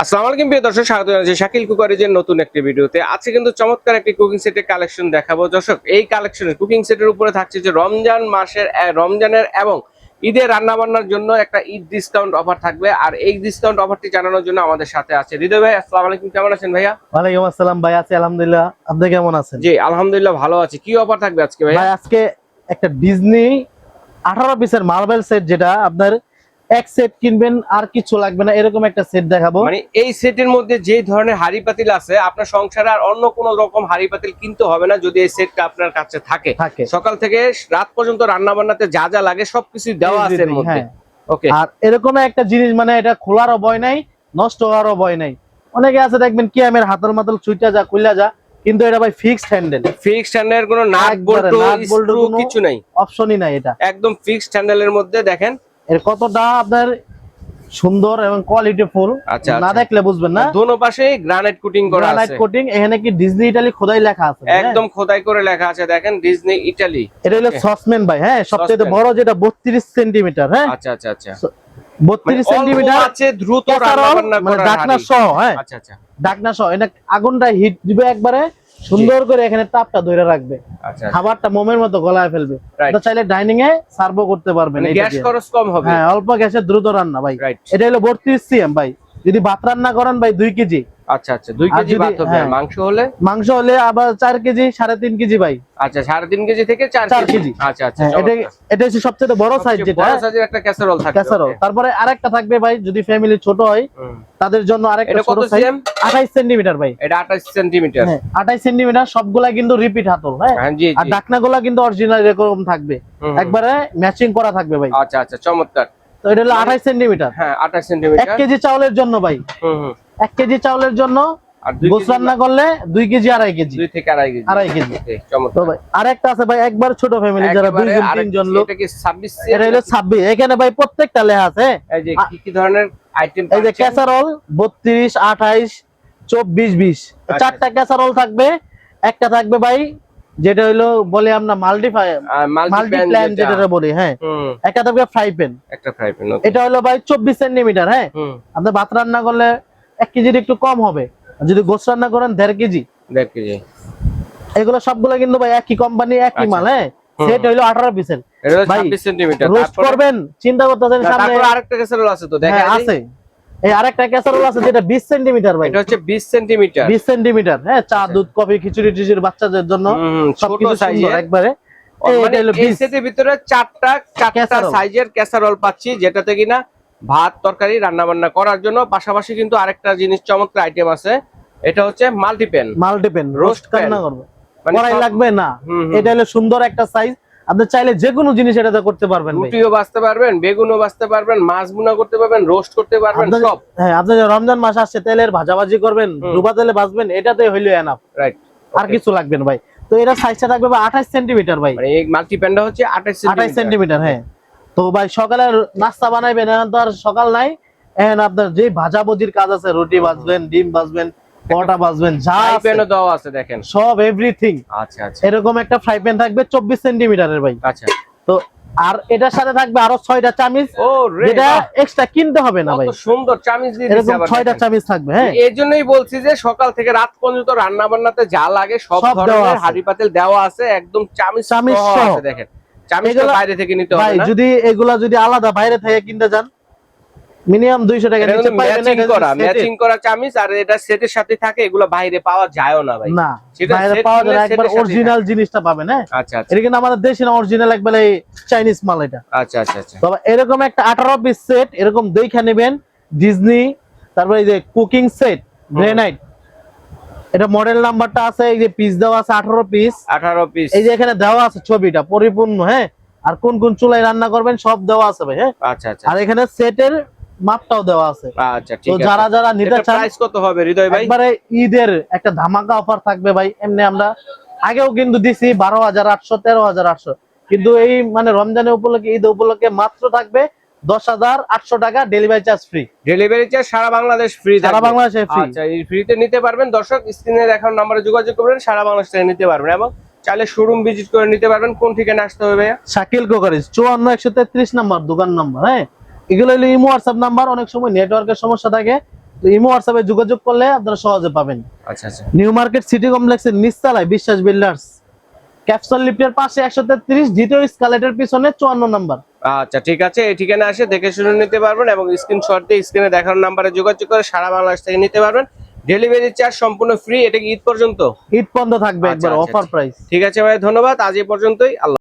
আসসালামু আলাইকুম প্রিয় দর্শক, স্বাগত জানাচ্ছি শাকিল কুকারিজের নতুন একটি ভিডিওতে। আজকে কিন্তু চমৎকার একটি কুকিং সেটের কালেকশন দেখাবো দর্শক। এই কালেকশনের কুকিং সেটের উপরে থাকছে যে রমজানের এবং ঈদের রান্না বান্নার জন্য একটা ঈদ ডিসকাউন্ট অফার থাকবে। আর এই ডিসকাউন্ট অফারটি জানানোর জন্য আমাদের সাথে আছে হৃদয় ভাই। আসসালামু আলাইকুম, কেমন আছেন ভাইয়া? ওয়ালাইকুম আসসালাম ভাই, আছি আলহামদুলিল্লাহ। আপনি কেমন আছেন? জি আলহামদুলিল্লাহ ভালো আছি। কি অফার থাকবে আজকে ভাইয়া? ভাই আজকে একটা ডিজনি 18 পিসের মার্বেল সেট, যেটা আপনার এক সেট কিনবেন আর কিছু লাগবে না, এরকম একটা সেট দেখাবো। মানে এই সেটের মধ্যে যে ধরনের হাড়ি পাতিল আছে, আপনার সংসারে আর অন্য কোনো রকম হাড়ি পাতিল কিনতে হবে না যদি এই সেটটা আপনার কাছে থাকে। সকাল থেকে রাত পর্যন্ত রান্না বান্নাতে যা যা লাগে সবকিছু দেওয়া আছে এর মধ্যে। ওকে, আর এরকম একটা জিনিস, মানে এটা খোলারও ভয় নাই, নষ্ট হওয়ারও ভয় নাই। অনেকে আছে দেখবেন কি আমের হাতের মাতল ছুইটা যা খুইলা যা, কিন্তু এটা ভাই ফিক্সড হ্যান্ডেল। ফিক্সড হ্যান্ডেল, কোনো নাট বল্টু কিছু নাই, অপশনই নাই, এটা একদম ফিক্সড হ্যান্ডেলের মধ্যে। দেখেন এর কতটা আপনার সুন্দর এবং কোয়ালিটিফুল, না দেখলে বুঝবেন না। দোনো পাশে গ্রানাইট কোটিং করা আছে। গ্রানাইট কোটিং, এখানে কি ডিজনি ইতালি খোদাই লেখা আছে, একদম খোদাই করে লেখা আছে। দেখেন ডিজনি ইতালি। এটা হলো সসম্যান ভাই। হ্যাঁ, সবচেয়ে বড় যেটা 32 সেন্টিমিটার। হ্যাঁ, আচ্ছা আচ্ছা আচ্ছা, 32 সেন্টিমিটার আছে, দ্রুত রান্না বান্না করার ঢাকনা সহ। হ্যাঁ, আচ্ছা আচ্ছা, ঢাকনা সহ। এটা আগুনটা হিট দিবে একবারে সুন্দর করে, এখানে তাপটা ধরে রাখবে, খাবারটা মোমের মতো গলায় ফেলবে। এটা চাইলে ডাইনিং এ সার্ভও করতে পারবেন। গ্যাস খরচ কম হবে। হ্যাঁ, অল্প গ্যাসে দ্রুত রান্না ভাই। এটা হলো 32 সিএম ভাই। যদি ভাত রান্না করেন ভাই 2 কেজি। আচ্ছা আচ্ছা, 2 কেজি ভাত হবে। মাংস হলে আবার 4 কেজি 3.5 কেজি ভাই। আচ্ছা, 3.5 কেজি থেকে 4 কেজি। আচ্ছা আচ্ছা, এটা হচ্ছে সবচেয়ে বড় সাইজ, যেটা বড় সাইজের একটা ক্যাসারোল থাকে। ক্যাসারোল। তারপরে আরেকটা থাকবে ভাই, যদি ফ্যামিলি ছোট হয় তাদের জন্য আরেকটা ছোট সাইজ 28 সেন্টিমিটার ভাই। এটা 28 সেন্টিমিটার। হ্যাঁ, 28 সেন্টিমিটার। সবগুলা কিন্তু রিপিট হাতল। হ্যাঁ, আর ঢাকনাগুলা কিন্তু অরিজিনাল এরকম থাকবে, একবারে ম্যাচিং করা থাকবে ভাই। আচ্ছা আচ্ছা, চমৎকার। তো এটা হলো 28 সেন্টিমিটার। হ্যাঁ, 28 সেন্টিমিটার। 1 কেজি চাউলের জন্য ভাই। 1 কেজি চাউলের জন্য আর গোস রান্না করলে 2 কেজি 2.5 কেজি। 2 থেকে 2.5 কেজি। 2.5 কেজি। চমৎকার। তো ভাই আরেকটা আছে ভাই, একবার ছোট ফ্যামিলি যারা 2 জন 3 জন লোক। এটা কি 26? এটা হলো 26। এখানে ভাই প্রত্যেকটা লেখা আছে। এই যে কি ধরনের আইটেম? এই যে ক্যাসারোল 32, 28, 24, 20 চারটা ক্যাসারোল থাকবে। একটা থাকবে ভাই যেটা হলো বলে আমরা মাল্টিপ্ল্যান যেটা বলি। হ্যাঁ, একটা থাকবে ফ্রাই প্যান। এটা হলো ভাই 24 সেন্টিমিটার। হ্যাঁ, আপনি ভাত রান্না করলে 1 কেজির একটু কম হবে, যদি গোস রান্না করেন 1.5 কেজি। এগুলো সবগুলো কিন্তু ভাই একই কোম্পানি, একই মাল। হ্যাঁ, সেট হলো 18 পিসের। এটা 26 সেন্টিমিটার। রোস্ট করবেন চিন্তা করতেছেন, সামনে আরেকটা ক্যাসারোল আছে তো দেখা যায়। আছে, এই আরেকটা ক্যাসারোল আছে যেটা 20 সেন্টিমিটার ভাই। এটা হচ্ছে 20 সেন্টিমিটার। 20 সেন্টিমিটার। হ্যাঁ, চা দুধ কফি খিচুড়ি টিচুড়ি বাচ্চাদের জন্য সবকিছু সুন্দর একবারে। এই সেটের ভিতরে চারটা সাইজের ক্যাসারোল পাচ্ছি, যেটাতে কিনা ভাত তরকারি রান্না বান্না করার জন্য। পাশাপাশি কিন্তু আরেকটা জিনিস চমৎকার আইটেম আছে, এটা হচ্ছে মাল্টিপ্যান। রোস্ট রান্না করবে, কড়াই লাগবে না। এটা হলো সুন্দর একটা সাইজ। আপনি চাইলে যে কোনো জিনিস এটাতে করতে পারবেন, রুটিও ভাজতে পারবেন, বেগুনও ভাজতে পারবেন, মাছ ভুনা করতে পারবেন, রোস্ট করতে পারবেন সব। হ্যাঁ, আপনি রমজান মাস আসছে, তেলের ভাজাভাজি করবেন, ডুবা তেলে ভাজবেন, এটাতে হইলো এনাফ। রাইট, আর কিছু লাগবে না ভাই। তো এটা সাইজটা থাকবে 28 সেন্টিমিটার ভাই। মানে এই মাল্টিপ্যানটা হচ্ছে 28 সেন্টিমিটার। হ্যাঁ, তো ভাই সকালে নাস্তা বানাইবেন, এখন তো আর সকাল নাই, এখন আপনার যে ভাজাভুজির কাজ আছে, রুটি ভাজবেন, ডিম ভাজবেন, পরোটা ভাজবেন, যা প্যানও দেওয়া আছে দেখেন, সব এভরিথিং। আচ্ছা আচ্ছা, এরকম একটা ফ্রাই প্যান থাকবে 24 সেন্টিমিটারের ভাই। আচ্ছা, তো আর এটার সাথে থাকবে আরো 6টা চামিচ, যেটা এক্সট্রা কিনতে হবে না ভাই। কত সুন্দর চামিচ দিয়ে দিয়েছে, এরকম 6টা চামিচ থাকবে। হ্যাঁ, এজন্যই বলছি যে সকাল থেকে রাত পর্যন্ত রান্না বান্নাতে যা লাগে সব ধরনের হাঁড়ি পাতিল দেওয়া আছে, একদম চামিচ সহ আছে। দেখেন, চামিচটা বাইরে থেকে নিতে হবে না। যদি এগুলা যদি আলাদা বাইরে থেকে কিনতে যান মিনিমাম 200 টাকা নিচে পাবেন। ম্যাচিং করা চামিচ, আর এটা সেটের সাথে থাকে, এগুলো বাইরে পাওয়া যায়ও না ভাই। না, বাইরে পাওয়া যায় না, একবার অরিজিনাল জিনিসটা পাবেন। হ্যাঁ, আচ্ছা আচ্ছা, এটা কিন্তু আমাদের দেশি না, অরিজিনাল একবারে চাইনিজ মাল এটা। আচ্ছা আচ্ছা আচ্ছা। তবে এরকম একটা 18 পিস সেট এরকম দেখে নেবেন, ডিজনি। তারপরে এই যে কুকিং সেট গ্রেনাইট, এটা মডেল নাম্বারটা আছে, এই যে পিস দেওয়া আছে 18 পিস। এই যে এখানে দেওয়া আছে ছবিটা পরিপূর্ণ। হ্যাঁ, আর কোন কোন চুলায় রান্না করবেন সব দেওয়া আছে ভাই। হ্যাঁ, আচ্ছা আচ্ছা, আর এখানে সেটের মাপটাও দেওয়া আছে। আচ্ছা, ঠিক আছে। তো যারা যারা নিতে চান, প্রাইস কত হবে হৃদয় ভাই? একবারে ঈদের একটা ধামাকা অফার থাকবে ভাই। এমনি আমরা আগেও কিন্তু দিছি 12,800 13,800, কিন্তু এই মানে রমজানের উপলক্ষে, ঈদ উপলক্ষে মাত্র থাকবে 10,800 টাকা, delivery charge free. Delivery charge সারা বাংলাদেশ ফ্রি, সারা বাংলাদেশে ফ্রি। আচ্ছা, এই ফ্রিতে নিতে পারবেন। দর্শক স্ক্রিনে দেখানো নম্বরে যোগাযোগ করবেন, সারা বাংলাদেশ থেকে নিতে পারবেন, এবং চাইলে শোরুম ভিজিট করে নিতে পারবেন। কোন ঠিকানা আসতে হবে? শাকিল কুকারিজ 54 133 নাম্বার দোকান নাম্বার। হ্যাঁ, এগুলো হলো ইমো হোয়াটসঅ্যাপ নাম্বার। অনেক সময় নেটওয়ার্কের সমস্যা থাকে, ইমো হোয়াটসঅ্যাপে যোগাযোগ করলে আপনারা সহজে পাবেন। আচ্ছা আচ্ছা। নিউ মার্কেট সিটি কমপ্লেক্সের নিচতলায় বিশ্বাস বিল্ডার্স, ক্যাপসুল লিফটের পাশে 133, দ্বিতীয় স্কালেটের পিছনে 54 নাম্বার। আচ্ছা ঠিক আছে, এই ঠিকানা আসে দেখে শুনে নিতে পারবেন এবং স্ক্রিনশট দিয়ে স্ক্রিনে দেখানো নাম্বারে যোগাযোগ করে সারা বাংলাদেশ থেকে নিতে পারবেন। ডেলিভারি চার্জ সম্পূর্ণ ফ্রি। এটা কি ঈদ পর্যন্ত? ঈদ পর্যন্ত থাকবে, একবার আচ্ছা, অফার প্রাইস। ঠিক আছে ভাই, ধন্যবাদ। আজ এই পর্যন্তই। আল্লাহ।